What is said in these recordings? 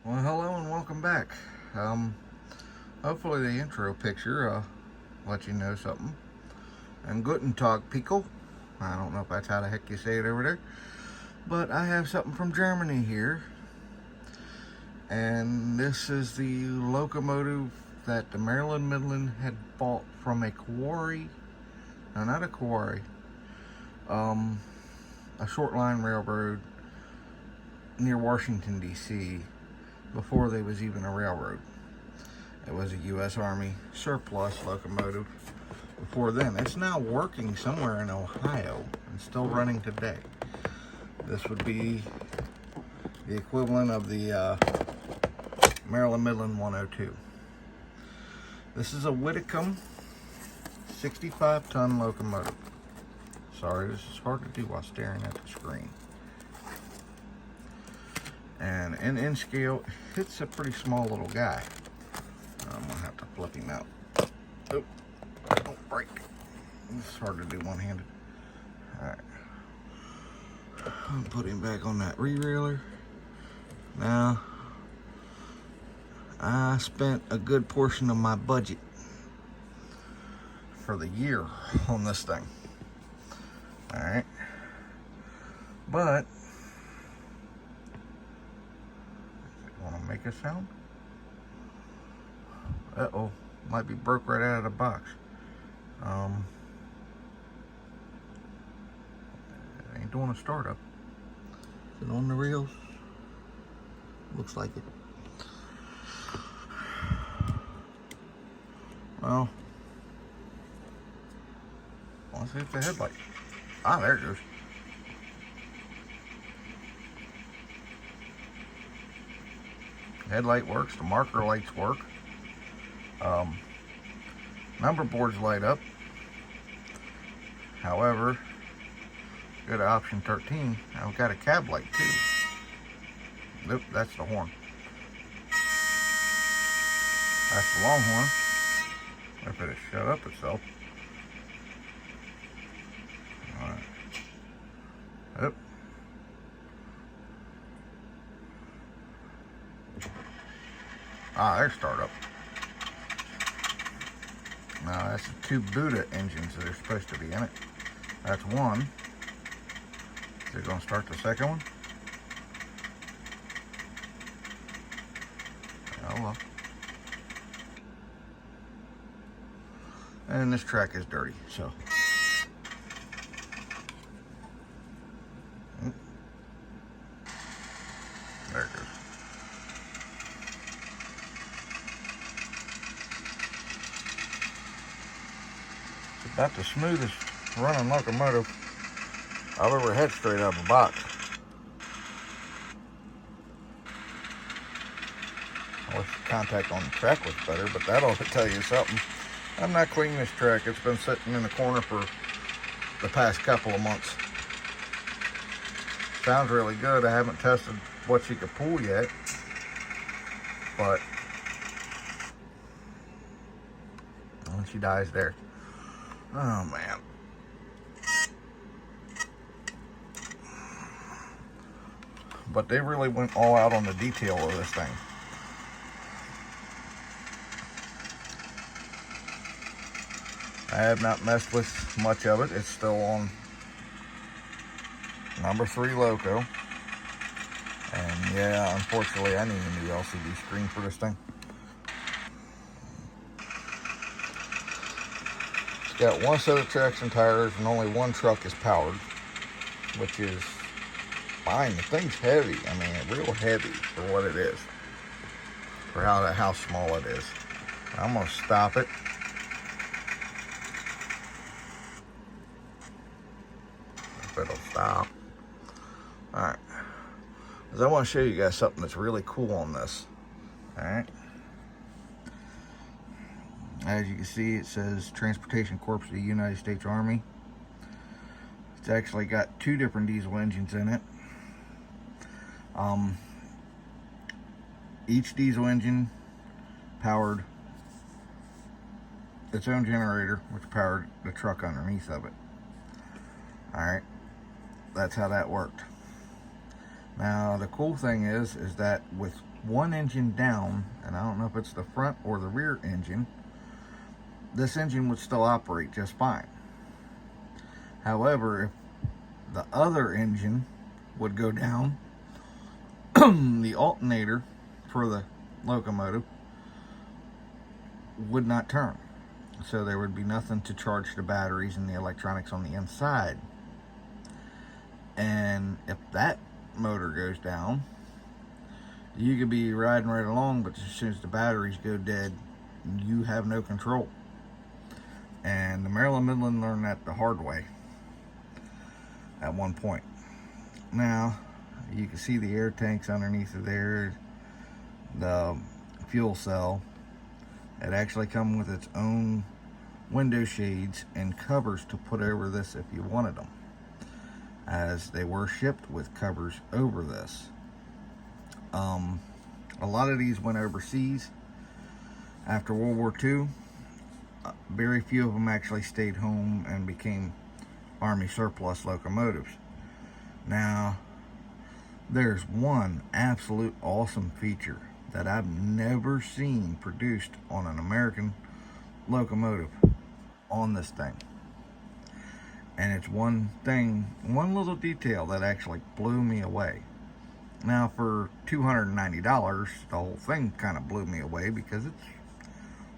Well, hello and welcome back. Um, Hopefully the intro picture let you know something. And guten Tag, Piko. I don't know if that's how the heck you say it over there, but I have something from Germany here, and this is the locomotive that the Maryland Midland had bought from a quarry. No, not a quarry. A short line railroad near Washington D.C. before there was even a railroad. It was a U.S. Army surplus locomotive before then. It's now working somewhere in Ohio and still running today. This would be the equivalent of the Maryland Midland 102. This is a whitcomb 65-ton locomotive. Sorry, this is hard to do while staring at the screen. And in inch scale, it's a pretty small little guy. I'm gonna have to flip him out. Oh, don't break. It's hard to do one-handed. Alright. I'll put him back on that re-railer. Now, I spent a good portion of my budget for the year on this thing. Alright. But, want to make a sound? Uh-oh, might be broke right out of the box. It ain't doing a startup. Is it on the reels? Looks like it. Well, let's see if the headlight. Ah, there it goes. Headlight works, the marker lights work. Number boards light up. However, go to option 13. I've got a cab light too. Nope, that's the horn. That's the longhorn. If it had shut up itself. Alright. Yep. Ah, there's startup. Now that's the two Buddha engines that are supposed to be in it. That's one. Is it going to start the second one? Oh well. And this track is dirty, so. There it goes. It's about the smoothest running locomotive I've ever had straight out of a box. I wish the contact on the track was better, but that ought to tell you something. I'm not cleaning this track. It's been sitting in the corner for the past couple of months. Sounds really good. I haven't tested what she could pull yet, but when she dies there. Oh man. But they really went all out on the detail of this thing. I have not messed with much of it. It's still on number 3 loco. And yeah, unfortunately, I need a new LCD screen for this thing. It's got one set of traction tires and only one truck is powered, which is fine. The thing's heavy. I mean, real heavy for what it is, for how small it is. I'm gonna stop it. If it'll stop. All right. Because I want to show you guys something that's really cool on this. All right. As you can see, it says Transportation Corps of the United States Army. It's actually got 2 different diesel engines in it. Each diesel engine powered its own generator, which powered the truck underneath of it. Alright, that's how that worked. Now the cool thing is that with one engine down, and I don't know if it's the front or the rear engine, this engine would still operate just fine. However, if the other engine would go down, the alternator for the locomotive would not turn. So there would be nothing to charge the batteries and the electronics on the inside. And if that motor goes down, you could be riding right along, but as soon as the batteries go dead, you have no control. And the Maryland Midland learned that the hard way at one point. Now, you can see the air tanks underneath of there, the fuel cell. It actually comes with its own window shades and covers to put over this if you wanted them, as they were shipped with covers over this. A lot of these went overseas after World War II. Very few of them actually stayed home and became Army surplus locomotives. Now, there's one absolute awesome feature that I've never seen produced on an American locomotive on this thing. And it's one little detail that actually blew me away. Now, for $290, the whole thing kind of blew me away because it's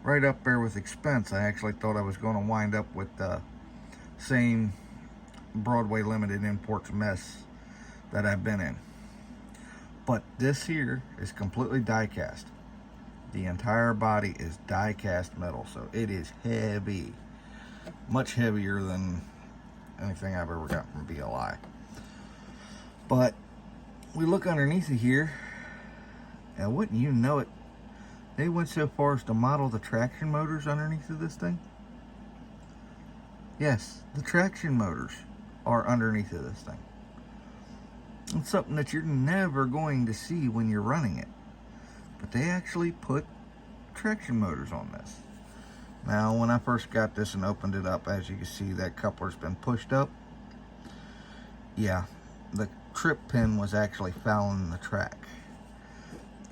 right up there with expense. I actually thought I was going to wind up with the same Broadway Limited Imports mess that I've been in. But this here is completely die cast. The entire body is die cast metal, so it is heavy. Much heavier than anything I've ever got from BLI. But we look underneath it here, and wouldn't you know it, they went so far as to model the traction motors underneath of this thing. Yes, the traction motors are underneath of this thing. It's something that you're never going to see when you're running it. But they actually put traction motors on this. Now, when I first got this and opened it up, as you can see, that coupler's been pushed up. Yeah, the trip pin was actually fouling the track.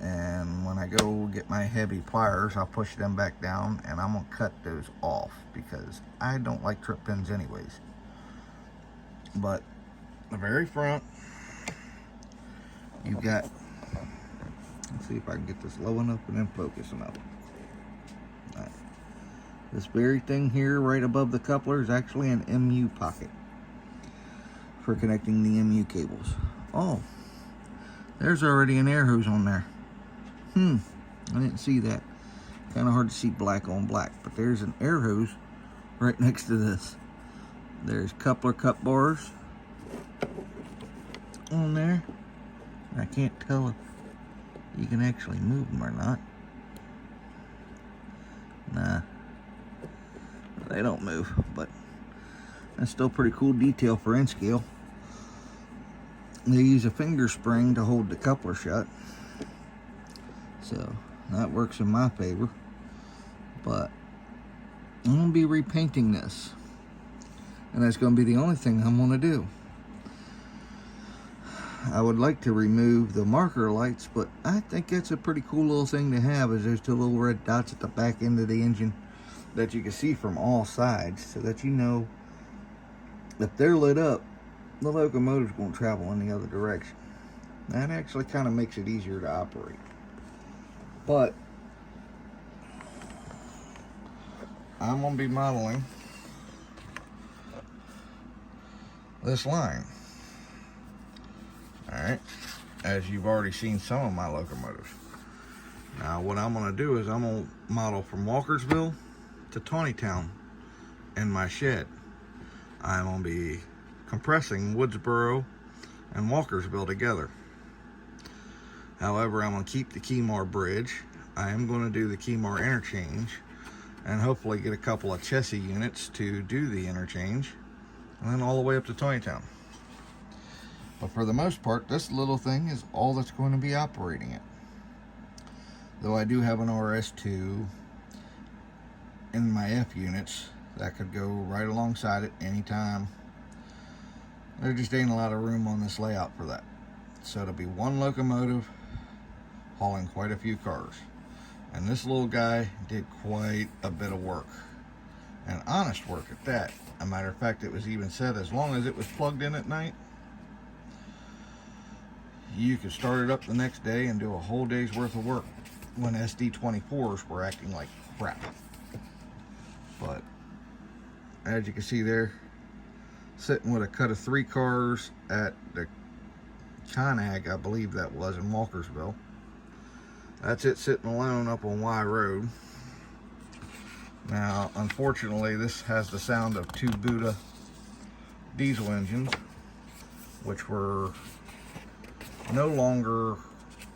And when I go get my heavy pliers, I'll push them back down, and I'm going to cut those off because I don't like trip pins anyways. But the very front, you've got, let's see if I can get this low enough and then focus enough. Right. This very thing here right above the coupler is actually an MU pocket for connecting the MU cables. Oh, there's already an air hose on there. I didn't see that. Kind of hard to see black on black, but there's an air hose right next to this. There's coupler cut bars on there. I can't tell if you can actually move them or not. Nah, they don't move, but that's still pretty cool detail for N scale. They use a finger spring to hold the coupler shut, so that works in my favor. But I'm going to be repainting this, and that's going to be the only thing I'm going to do. I would like to remove the marker lights, but I think that's a pretty cool little thing to have, is there's two little red dots at the back end of the engine that you can see from all sides, so that you know if they're lit up, the locomotive's going to travel in the other direction. That actually kind of makes it easier to operate. But I'm going to be modeling this line. Alright, as you've already seen some of my locomotives. Now what I'm going to do is I'm going to model from Walkersville to Tawnytown in my shed. I'm going to be compressing Woodsboro and Walkersville together. However, I'm going to keep the Keymar bridge. I am going to do the Keymar interchange and hopefully get a couple of chassis units to do the interchange, and then all the way up to Tawnytown. But for the most part, this little thing is all that's going to be operating it. Though I do have an RS2 in my F units that could go right alongside it anytime. There just ain't a lot of room on this layout for that. So it'll be one locomotive hauling quite a few cars. And this little guy did quite a bit of work, and honest work at that. A matter of fact, it was even said as long as it was plugged in at night, you could start it up the next day and do a whole day's worth of work when SD24s were acting like crap. But as you can see there, sitting with a cut of 3 cars at the Conag, I believe that was, in Walkersville. That's it sitting alone up on Y Road. Now, unfortunately, this has the sound of 2 Buddha diesel engines, which were no longer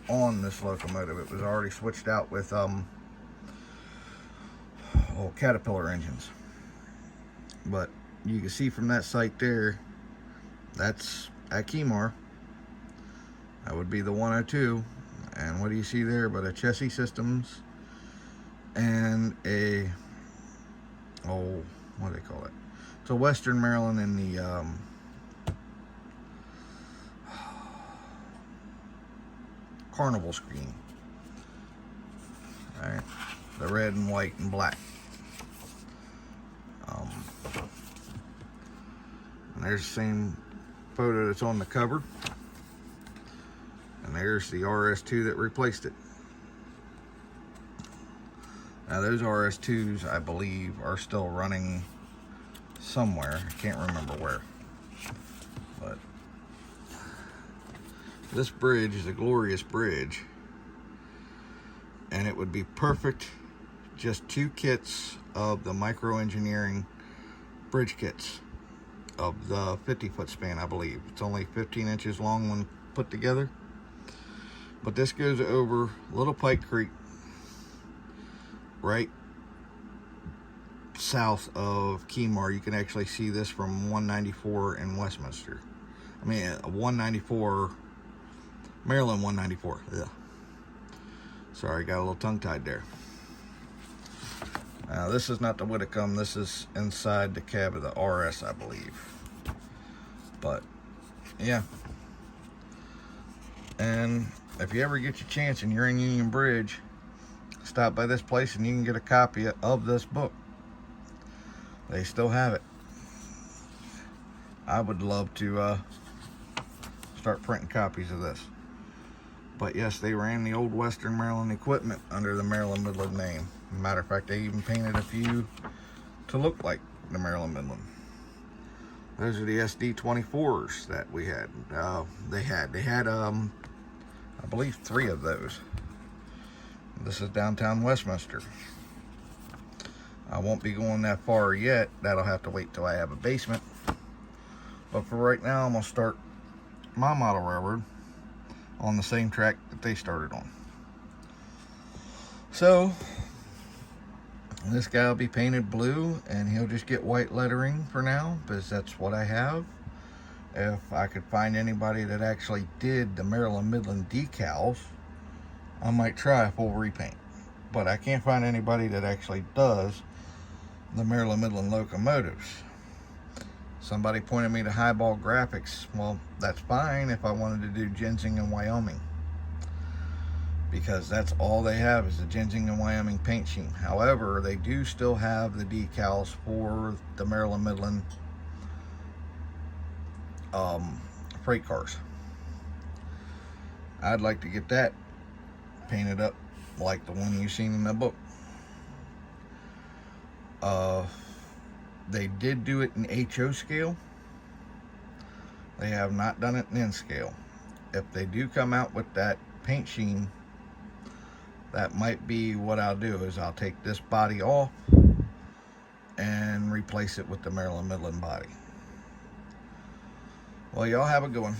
on this locomotive. It was already switched out with Caterpillar engines. But you can see from that site there, that's at Keymar. That would be the 102. And what do you see there but a Chessie Systems and a, what do they call it? It's a Western Maryland in the carnival screen. Alright, the red and white and black. And there's the same photo that's on the cover. And there's the RS2 that replaced it. Now those RS2s, I believe, are still running somewhere. I can't remember where. But this bridge is a glorious bridge. And it would be perfect, just 2 kits of the micro engineering bridge kits of the 50-foot span, I believe. It's only 15 inches long when put together. But this goes over Little Pike Creek, right south of Keymar. You can actually see this from 194 in Westminster. I mean, 194, Maryland 194. Yeah. Sorry, got a little tongue-tied there. Now, this is not the whitcomb. This is inside the cab of the RS, I believe. But, yeah. And if you ever get your chance and you're in Union Bridge, stop by this place and you can get a copy of this book. They still have it. I would love to start printing copies of this. But yes, they ran the old Western Maryland equipment under the Maryland Midland name. Matter of fact, they even painted a few to look like the Maryland Midland. Those are the SD24s that we had. They had I believe 3 of those. This is downtown Westminster. I won't be going that far yet. That'll have to wait till I have a basement. But for right now, I'm gonna start my model railroad on the same track that they started on. So this guy will be painted blue and he'll just get white lettering for now, because that's what I have. If I could find anybody that actually did the Maryland Midland decals, I might try a full repaint. But I can't find anybody that actually does the Maryland Midland locomotives. Somebody pointed me to Highball Graphics. Well, that's fine if I wanted to do Ginseng and Wyoming, because that's all they have is the Ginseng and Wyoming paint scheme. However, they do still have the decals for the Maryland Midland freight cars. I'd like to get that painted up like the one you've seen in the book. They did do it in HO scale. They have not done it in N scale. If they do come out with that paint scheme, that might be what I'll do, is I'll take this body off and replace it with the Maryland Midland body. Well, y'all have a good one.